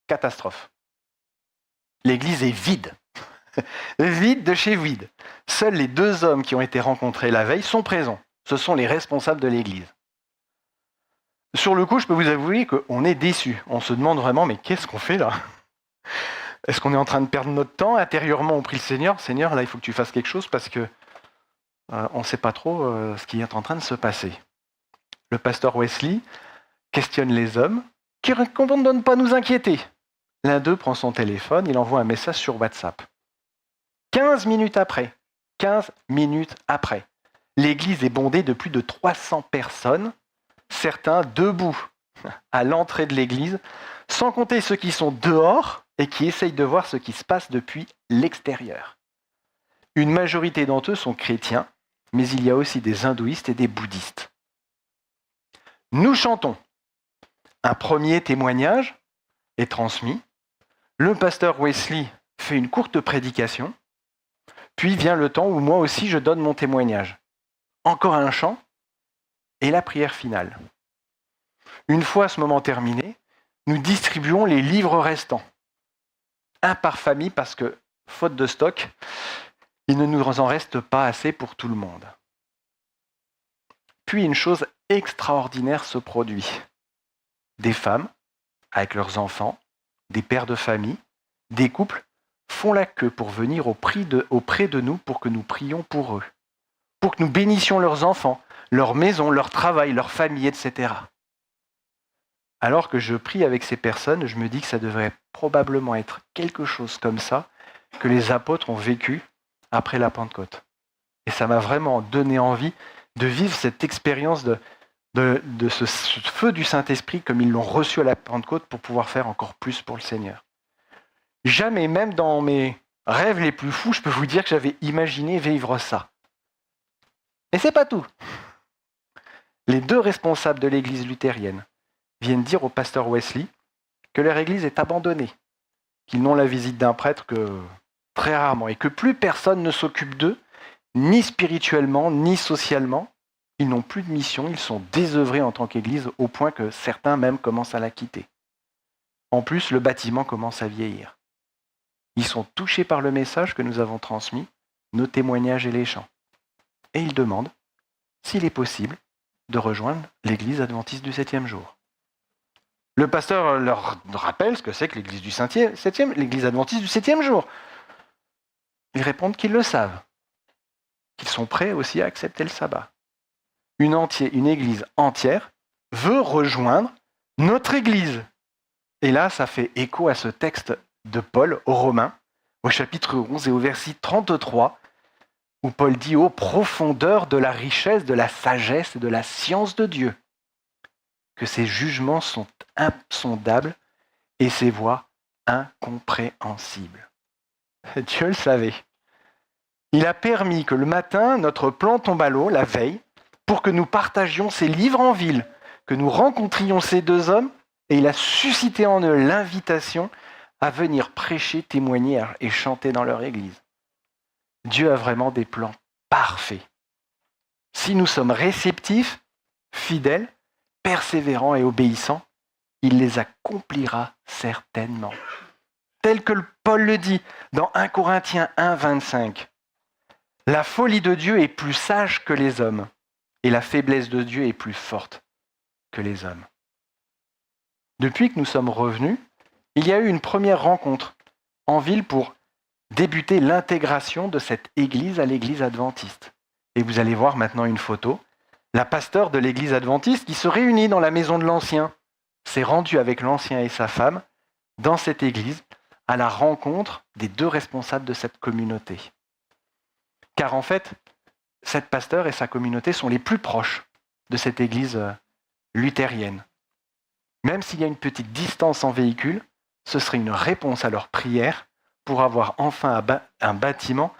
Speaker 1: catastrophe. L'église est vide. Vide de chez vide. Seuls les 2 hommes qui ont été rencontrés la veille sont présents. Ce sont les responsables de l'église. Sur le coup, je peux vous avouer qu'on est déçus. On se demande vraiment, mais qu'est-ce qu'on fait là ? Est-ce qu'on est en train de perdre notre temps ? Intérieurement, on prie le Seigneur. Seigneur, là, il faut que tu fasses quelque chose parce que on ne sait pas trop ce qui est en train de se passer. Le pasteur Wesley questionne les hommes qui recommandent de ne pas nous inquiéter. L'un d'eux prend son téléphone, il envoie un message sur WhatsApp. 15 minutes après, l'église est bondée de plus de 300 personnes, certains debout à l'entrée de l'église, sans compter ceux qui sont dehors et qui essayent de voir ce qui se passe depuis l'extérieur. Une majorité d'entre eux sont chrétiens, mais il y a aussi des hindouistes et des bouddhistes. Nous chantons. Un premier témoignage est transmis. Le pasteur Wesley fait une courte prédication. Puis vient le temps où moi aussi je donne mon témoignage. Encore un chant et la prière finale. Une fois ce moment terminé, nous distribuons les livres restants. Un par famille parce que, faute de stock, il ne nous en reste pas assez pour tout le monde. Puis une chose extraordinaire se produit. Des femmes, avec leurs enfants, des pères de famille, des couples, font la queue pour venir auprès de nous pour que nous prions pour eux, pour que nous bénissions leurs enfants, leur maison, leur travail, leur famille, etc. Alors que je prie avec ces personnes, je me dis que ça devrait probablement être quelque chose comme ça que les apôtres ont vécu après la Pentecôte. Et ça m'a vraiment donné envie de vivre cette expérience de ce feu du Saint-Esprit comme ils l'ont reçu à la Pentecôte pour pouvoir faire encore plus pour le Seigneur. Jamais, même dans mes rêves les plus fous, je peux vous dire que j'avais imaginé vivre ça. Et c'est pas tout. Les 2 responsables de l'église luthérienne viennent dire au pasteur Wesley que leur église est abandonnée, qu'ils n'ont la visite d'un prêtre que très rarement et que plus personne ne s'occupe d'eux, ni spirituellement, ni socialement. Ils n'ont plus de mission, ils sont désœuvrés en tant qu'église au point que certains même commencent à la quitter. En plus, le bâtiment commence à vieillir. Ils sont touchés par le message que nous avons transmis, nos témoignages et les chants. Et ils demandent s'il est possible de rejoindre l'église adventiste du 7e jour. Le pasteur leur rappelle ce que c'est que l'église l'église adventiste du 7e jour. Ils répondent qu'ils le savent, qu'ils sont prêts aussi à accepter le sabbat. Une église entière veut rejoindre notre église. Et là, ça fait écho à ce texte de Paul aux Romains, au chapitre 11 et au verset 33, où Paul dit « Ô profondeur de la richesse, de la sagesse et de la science de Dieu, que ses jugements sont insondables et ses voies incompréhensible. Dieu le savait. Il a permis que le matin, notre plan tombe à l'eau, la veille, pour que nous partagions ces livres en ville, que nous rencontrions ces deux hommes, et il a suscité en eux l'invitation à venir prêcher, témoigner et chanter dans leur église. Dieu a vraiment des plans parfaits. Si nous sommes réceptifs, fidèles, persévérants et obéissants, il les accomplira certainement. Tel que Paul le dit dans 1 Corinthiens 1, 25. La folie de Dieu est plus sage que les hommes, et la faiblesse de Dieu est plus forte que les hommes. Depuis que nous sommes revenus, il y a eu une première rencontre en ville pour débuter l'intégration de cette église à l'église adventiste. Et vous allez voir maintenant une photo. La pasteure de l'église adventiste qui se réunit dans la maison de l'ancien s'est rendue avec l'ancien et sa femme dans cette église à la rencontre des deux responsables de cette communauté. Car en fait, cette pasteur et sa communauté sont les plus proches de cette église luthérienne. Même s'il y a une petite distance en véhicule, ce serait une réponse à leur prière pour avoir enfin un bâtiment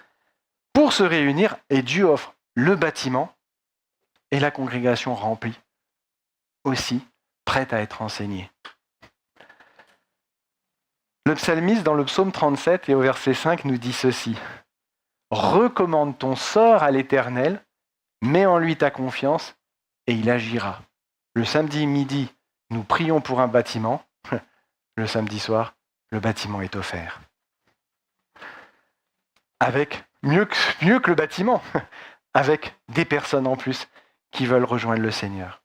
Speaker 1: pour se réunir, et Dieu offre le bâtiment et la congrégation remplie, aussi prête à être enseignée. Le psalmiste, dans le psaume 37 et au verset 5, nous dit ceci. « Recommande ton sort à l'Éternel, mets en lui ta confiance, et il agira. » Le samedi midi, nous prions pour un bâtiment. Le samedi soir, le bâtiment est offert. Avec mieux que le bâtiment, avec des personnes en plus qui veulent rejoindre le Seigneur.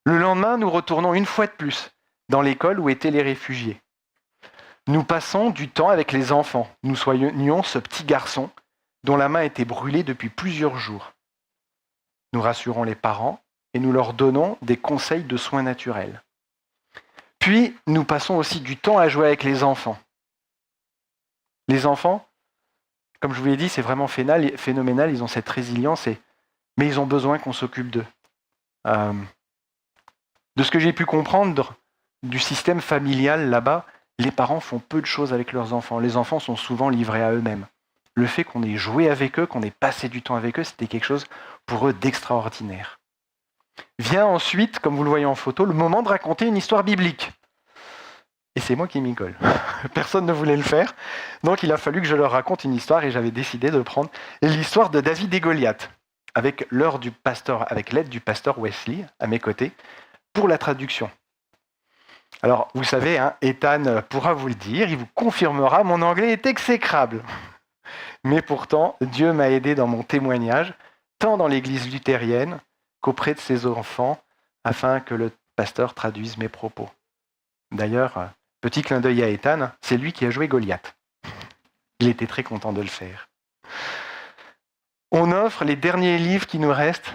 Speaker 1: Le lendemain, nous retournons une fois de plus dans l'école où étaient les réfugiés. Nous passons du temps avec les enfants. Nous soignons ce petit garçon dont la main était brûlée depuis plusieurs jours. Nous rassurons les parents et nous leur donnons des conseils de soins naturels. Puis, nous passons aussi du temps à jouer avec les enfants. Les enfants, comme je vous l'ai dit, c'est vraiment phénoménal, ils ont cette résilience, mais ils ont besoin qu'on s'occupe d'eux. De ce que j'ai pu comprendre du système familial là-bas, les parents font peu de choses avec leurs enfants. Les enfants sont souvent livrés à eux-mêmes. Le fait qu'on ait joué avec eux, qu'on ait passé du temps avec eux, c'était quelque chose pour eux d'extraordinaire. Vient ensuite, comme vous le voyez en photo, le moment de raconter une histoire biblique. Et c'est moi qui m'y colle. Personne ne voulait le faire. Donc il a fallu que je leur raconte une histoire et j'avais décidé de prendre l'histoire de David et Goliath, avec l'aide du pasteur Wesley à mes côtés, pour la traduction. Alors, vous savez, Ethan pourra vous le dire, il vous confirmera, mon anglais est exécrable. Mais pourtant, Dieu m'a aidé dans mon témoignage, tant dans l'église luthérienne qu'auprès de ses enfants, afin que le pasteur traduise mes propos. D'ailleurs, petit clin d'œil à Ethan, c'est lui qui a joué Goliath. Il était très content de le faire. On offre les derniers livres qui nous restent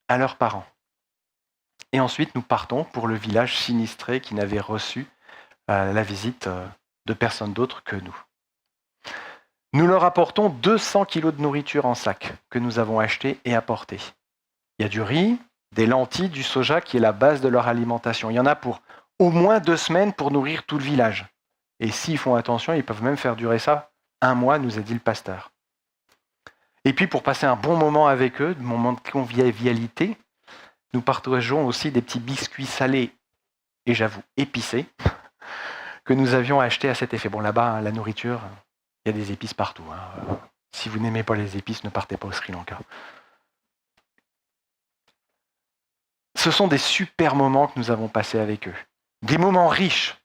Speaker 1: à leurs parents. Et ensuite, nous partons pour le village sinistré qui n'avait reçu la visite de personne d'autre que nous. Nous leur apportons 200 kilos de nourriture en sac que nous avons acheté et apporté. Il y a du riz, des lentilles, du soja qui est la base de leur alimentation. Il y en a pour au moins 2 semaines pour nourrir tout le village. Et s'ils font attention, ils peuvent même faire durer ça 1 mois, nous a dit le pasteur. Et puis pour passer un bon moment avec eux, un moment de convivialité, nous partageons aussi des petits biscuits salés, et j'avoue épicés, que nous avions achetés à cet effet. Bon, là-bas, la nourriture, il y a des épices partout. Si vous n'aimez pas les épices, ne partez pas au Sri Lanka. Ce sont des super moments que nous avons passés avec eux. Des moments riches.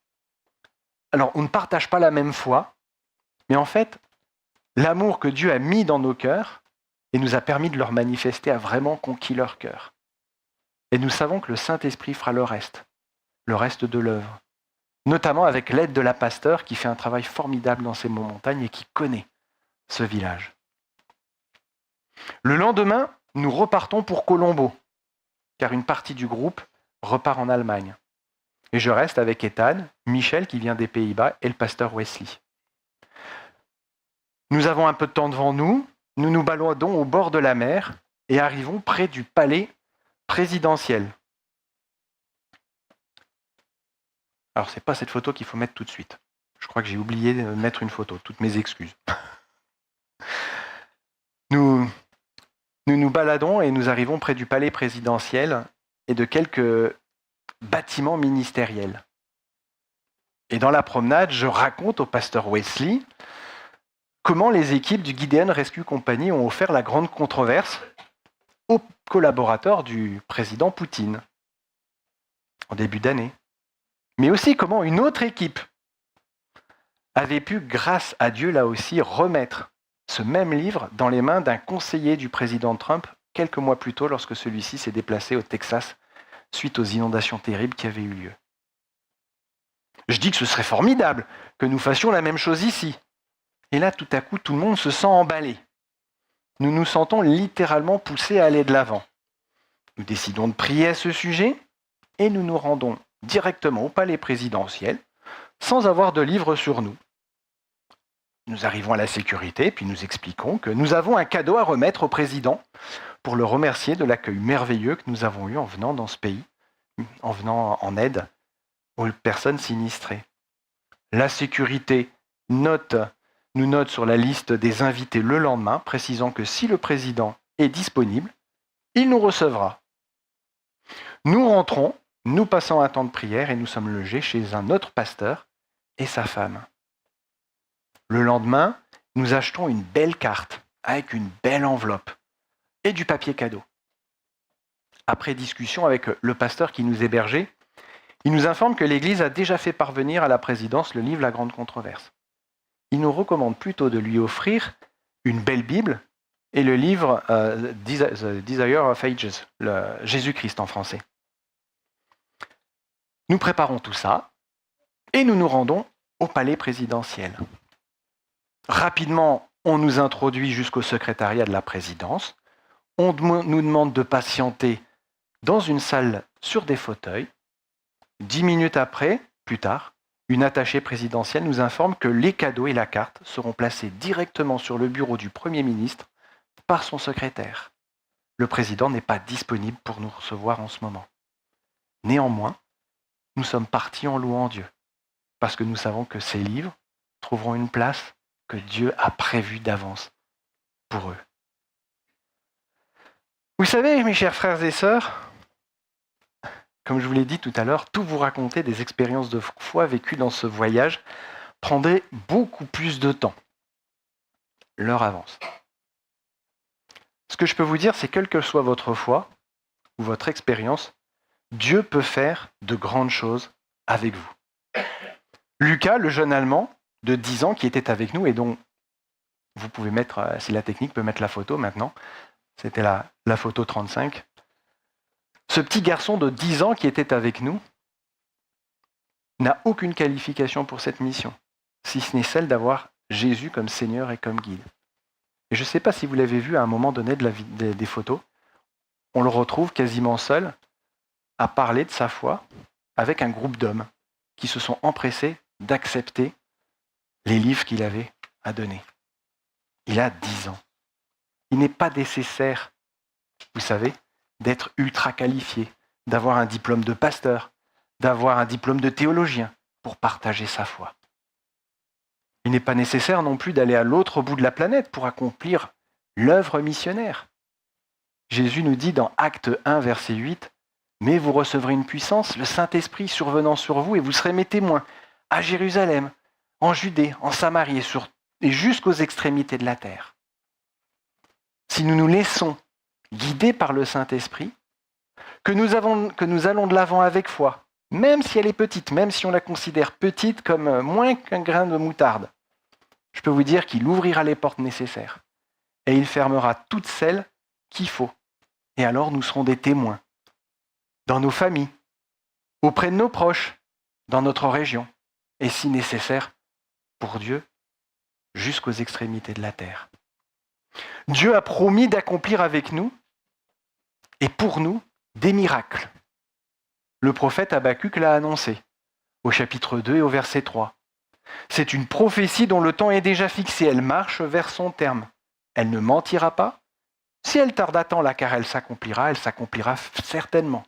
Speaker 1: Alors, on ne partage pas la même foi, mais en fait, l'amour que Dieu a mis dans nos cœurs et nous a permis de leur manifester a vraiment conquis leur cœur. Et nous savons que le Saint-Esprit fera le reste de l'œuvre, notamment avec l'aide de la pasteure qui fait un travail formidable dans ces montagnes et qui connaît ce village. Le lendemain, nous repartons pour Colombo, car une partie du groupe repart en Allemagne. Et je reste avec Ethan, Michel qui vient des Pays-Bas et le pasteur Wesley. Nous avons un peu de temps devant nous, nous nous baladons au bord de la mer et arrivons près du palais présidentiel. Alors, ce n'est pas cette photo qu'il faut mettre tout de suite. Je crois que j'ai oublié de mettre une photo. Toutes mes excuses. Nous baladons et nous arrivons près du palais présidentiel et de quelques bâtiments ministériels. Et dans la promenade, je raconte au pasteur Wesley comment les équipes du Gideon Rescue Company ont offert la grande controverse aux collaborateurs du président Poutine en début d'année. Mais aussi comment une autre équipe avait pu, grâce à Dieu là aussi, remettre ce même livre dans les mains d'un conseiller du président Trump quelques mois plus tôt lorsque celui-ci s'est déplacé au Texas suite aux inondations terribles qui avaient eu lieu. Je dis que ce serait formidable que nous fassions la même chose ici. Et là, tout à coup, tout le monde se sent emballé. Nous nous sentons littéralement poussés à aller de l'avant. Nous décidons de prier à ce sujet et nous nous rendons directement au palais présidentiel sans avoir de livre sur nous. Nous arrivons à la sécurité, puis nous expliquons que nous avons un cadeau à remettre au président pour le remercier de l'accueil merveilleux que nous avons eu en venant dans ce pays, en venant en aide aux personnes sinistrées. La sécurité nous note sur la liste des invités le lendemain, précisant que si le président est disponible, il nous recevra. Nous rentrons, nous passons un temps de prière et nous sommes logés chez un autre pasteur et sa femme. Le lendemain, nous achetons une belle carte avec une belle enveloppe et du papier cadeau. Après discussion avec le pasteur qui nous hébergeait, il nous informe que l'Église a déjà fait parvenir à la présidence le livre La Grande Controverse. Il nous recommande plutôt de lui offrir une belle Bible et le livre The Desire of Ages, le Jésus-Christ en français. Nous préparons tout ça et nous nous rendons au palais présidentiel. Rapidement, on nous introduit jusqu'au secrétariat de la présidence. On nous demande de patienter dans une salle sur des fauteuils. 10 minutes après, plus tard, une attachée présidentielle nous informe que les cadeaux et la carte seront placés directement sur le bureau du Premier ministre par son secrétaire. Le président n'est pas disponible pour nous recevoir en ce moment. Néanmoins, nous sommes partis en louant Dieu, parce que nous savons que ces livres trouveront une place que Dieu a prévue d'avance pour eux. Vous savez, mes chers frères et sœurs, comme je vous l'ai dit tout à l'heure, tout vous raconter des expériences de foi vécues dans ce voyage prendrait beaucoup plus de temps. L'heure avance. Ce que je peux vous dire, c'est quelle que soit votre foi ou votre expérience, Dieu peut faire de grandes choses avec vous. Lucas, le jeune Allemand de 10 ans qui était avec nous et dont vous pouvez mettre, si la technique peut mettre la photo maintenant, c'était la photo 35. Ce petit garçon de 10 ans qui était avec nous n'a aucune qualification pour cette mission, si ce n'est celle d'avoir Jésus comme Seigneur et comme guide. Et je ne sais pas si vous l'avez vu à un moment donné des photos, on le retrouve quasiment seul à parler de sa foi avec un groupe d'hommes qui se sont empressés d'accepter les livres qu'il avait à donner. Il a 10 ans. Il n'est pas nécessaire, vous savez, d'être ultra qualifié, d'avoir un diplôme de pasteur, d'avoir un diplôme de théologien pour partager sa foi. Il n'est pas nécessaire non plus d'aller à l'autre bout de la planète pour accomplir l'œuvre missionnaire. Jésus nous dit dans Acte 1, verset 8, « Mais vous recevrez une puissance, le Saint-Esprit survenant sur vous, et vous serez mes témoins à Jérusalem, en Judée, en Samarie et jusqu'aux extrémités de la terre. » Si nous nous laissons guider par le Saint-Esprit, que nous allons de l'avant avec foi, même si elle est petite, même si on la considère petite comme moins qu'un grain de moutarde, je peux vous dire qu'il ouvrira les portes nécessaires et il fermera toutes celles qu'il faut. Et alors nous serons des témoins dans nos familles, auprès de nos proches, dans notre région, et si nécessaire, pour Dieu, jusqu'aux extrémités de la terre. Dieu a promis d'accomplir avec nous et pour nous des miracles. Le prophète Habakkuk l'a annoncé au chapitre 2 et au verset 3. C'est une prophétie dont le temps est déjà fixé, elle marche vers son terme. Elle ne mentira pas. Si elle tarde tant là car elle s'accomplira certainement.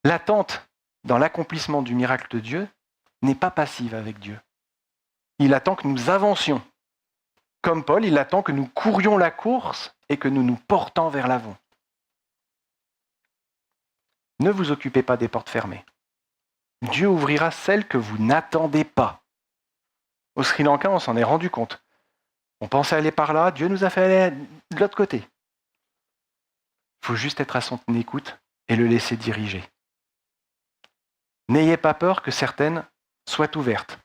Speaker 1: L'attente dans l'accomplissement du miracle de Dieu, n'est pas passive avec Dieu. Il attend que nous avancions. Comme Paul, il attend que nous courions la course et que nous nous portons vers l'avant. Ne vous occupez pas des portes fermées. Dieu ouvrira celles que vous n'attendez pas. Au Sri Lanka, on s'en est rendu compte. On pensait aller par là, Dieu nous a fait aller de l'autre côté. Il faut juste être à son écoute et le laisser diriger. N'ayez pas peur que certaines soient ouvertes,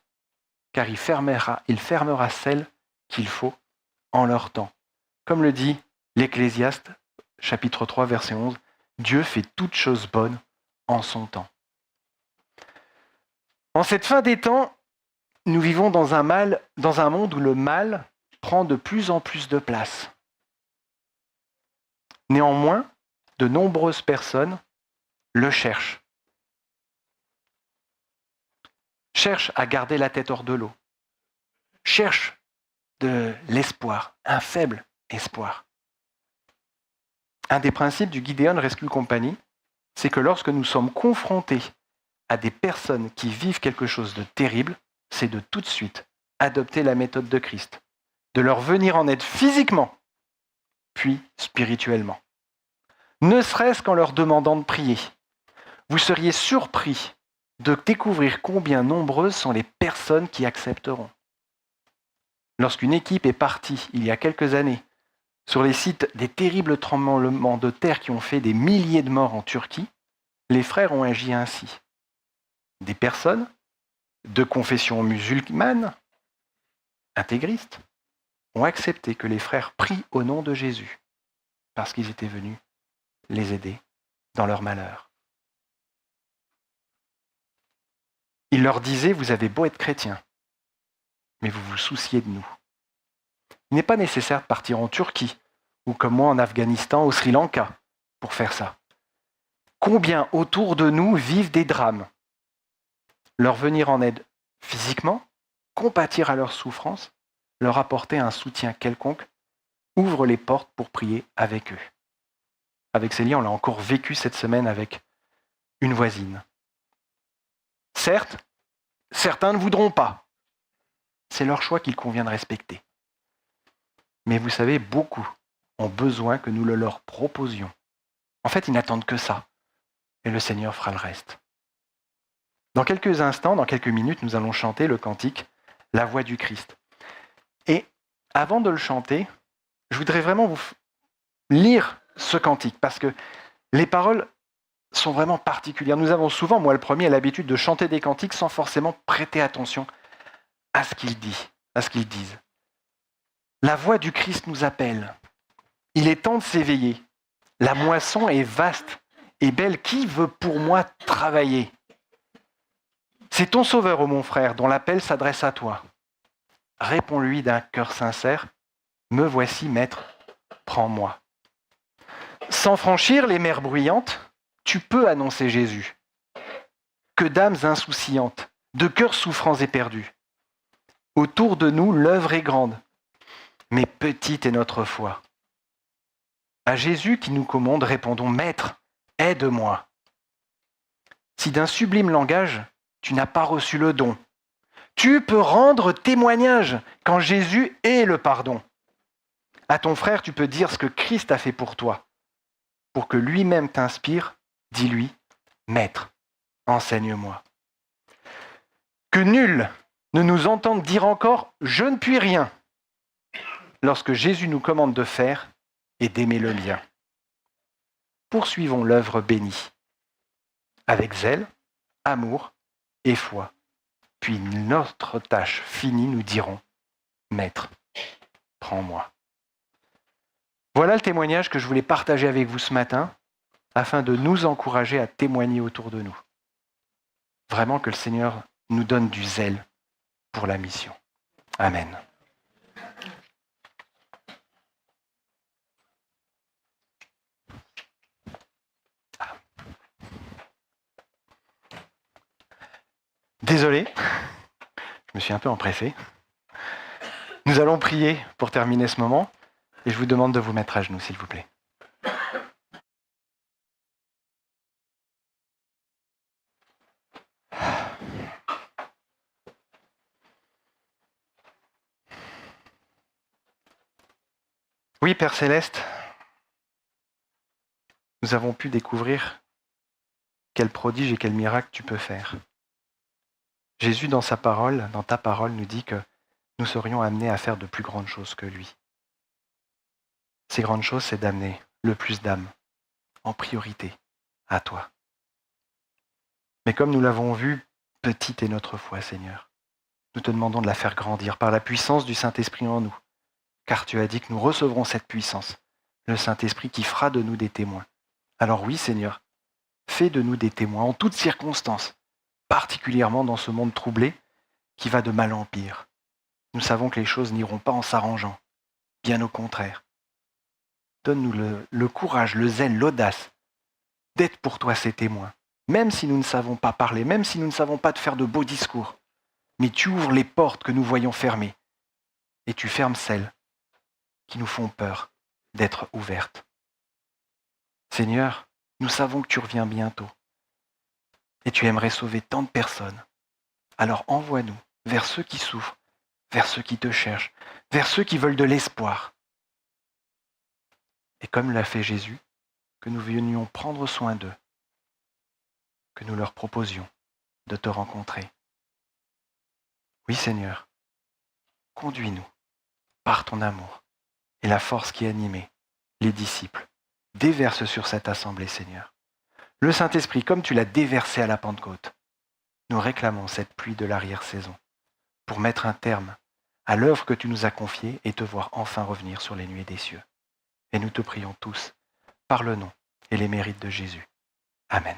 Speaker 1: car il fermera celles qu'il faut en leur temps. Comme le dit l'Ecclésiaste, chapitre 3, verset 11, Dieu fait toutes choses bonnes en son temps. En cette fin des temps, nous vivons dans un monde où le mal prend de plus en plus de place. Néanmoins, de nombreuses personnes le cherchent. Cherchent à garder la tête hors de l'eau. Cherchent de l'espoir, un faible espoir. Un des principes du Gideon Rescue Company, c'est que lorsque nous sommes confrontés à des personnes qui vivent quelque chose de terrible, c'est de tout de suite adopter la méthode de Christ, de leur venir en aide physiquement, puis spirituellement. Ne serait-ce qu'en leur demandant de prier. Vous seriez surpris de découvrir combien nombreuses sont les personnes qui accepteront. Lorsqu'une équipe est partie, il y a quelques années, sur les sites des terribles tremblements de terre qui ont fait des milliers de morts en Turquie, les frères ont agi ainsi. Des personnes de confession musulmane, intégristes, ont accepté que les frères prient au nom de Jésus, parce qu'ils étaient venus les aider dans leur malheur. Ils leur disaient, vous avez beau être chrétien, mais vous vous souciez de nous. Il n'est pas nécessaire de partir en Turquie, ou comme moi en Afghanistan, au Sri Lanka, pour faire ça. Combien autour de nous vivent des drames? Leur venir en aide physiquement, compatir à leurs souffrances, leur apporter un soutien quelconque, ouvre les portes pour prier avec eux. Avec Célie, on l'a encore vécu cette semaine avec une voisine. Certes, certains ne voudront pas. C'est leur choix qu'il convient de respecter. Mais vous savez, beaucoup ont besoin que nous le leur proposions. En fait, ils n'attendent que ça. Et le Seigneur fera le reste. Dans quelques instants, dans quelques minutes, nous allons chanter le cantique « La voix du Christ ». Et avant de le chanter, je voudrais vraiment vous lire ce cantique, parce que les paroles sont vraiment particulières. Nous avons souvent, moi le premier, l'habitude de chanter des cantiques sans forcément prêter attention à ce qu'il dit, à ce qu'ils disent. La voix du Christ nous appelle. Il est temps de s'éveiller. La moisson est vaste et belle. Qui veut pour moi travailler? C'est ton sauveur, ô mon frère, dont l'appel s'adresse à toi. Réponds-lui d'un cœur sincère. Me voici, maître, prends-moi. Sans franchir les mers bruyantes, tu peux annoncer Jésus. Que d'âmes insouciantes, de cœurs souffrants et perdus. Autour de nous, l'œuvre est grande, mais petite est notre foi. À Jésus qui nous commande, répondons, Maître, aide-moi. Si d'un sublime langage, tu n'as pas reçu le don, tu peux rendre témoignage quand Jésus est le pardon. À ton frère, tu peux dire ce que Christ a fait pour toi. Pour que lui-même t'inspire, dis-lui, Maître, enseigne-moi. Que nul ne nous entende dire encore « Je ne puis rien » lorsque Jésus nous commande de faire et d'aimer le bien. Poursuivons l'œuvre bénie, avec zèle, amour et foi. Puis notre tâche finie, nous dirons « Maître, prends-moi ». Voilà le témoignage que je voulais partager avec vous ce matin, afin de nous encourager à témoigner autour de nous. Vraiment que le Seigneur nous donne du zèle pour la mission. Amen. Désolé, je me suis un peu empressé. Nous allons prier pour terminer ce moment et je vous demande de vous mettre à genoux, s'il vous plaît. Oui, Père Céleste, nous avons pu découvrir quel prodige et quel miracle tu peux faire. Jésus, dans sa parole, dans ta parole, nous dit que nous serions amenés à faire de plus grandes choses que lui. Ces grandes choses, c'est d'amener le plus d'âmes en priorité à toi. Mais comme nous l'avons vu, petite est notre foi, Seigneur. Nous te demandons de la faire grandir par la puissance du Saint-Esprit en nous, car tu as dit que nous recevrons cette puissance, le Saint-Esprit qui fera de nous des témoins. Alors oui, Seigneur, fais de nous des témoins en toutes circonstances, particulièrement dans ce monde troublé qui va de mal en pire. Nous savons que les choses n'iront pas en s'arrangeant, bien au contraire. Donne-nous le courage, le zèle, l'audace d'être pour toi ces témoins, même si nous ne savons pas parler, même si nous ne savons pas te faire de beaux discours. Mais tu ouvres les portes que nous voyons fermées et tu fermes celles qui nous font peur d'être ouvertes. Seigneur, nous savons que tu reviens bientôt et tu aimerais sauver tant de personnes. Alors envoie-nous vers ceux qui souffrent, vers ceux qui te cherchent, vers ceux qui veulent de l'espoir. Et comme l'a fait Jésus, que nous venions prendre soin d'eux, que nous leur proposions de te rencontrer. Oui, Seigneur, conduis-nous par ton amour et la force qui animait les disciples. Déverse sur cette assemblée, Seigneur. Le Saint-Esprit, comme tu l'as déversé à la Pentecôte, nous réclamons cette pluie de l'arrière-saison pour mettre un terme à l'œuvre que tu nous as confiée et te voir enfin revenir sur les nuées des cieux. Et nous te prions tous, par le nom et les mérites de Jésus. Amen.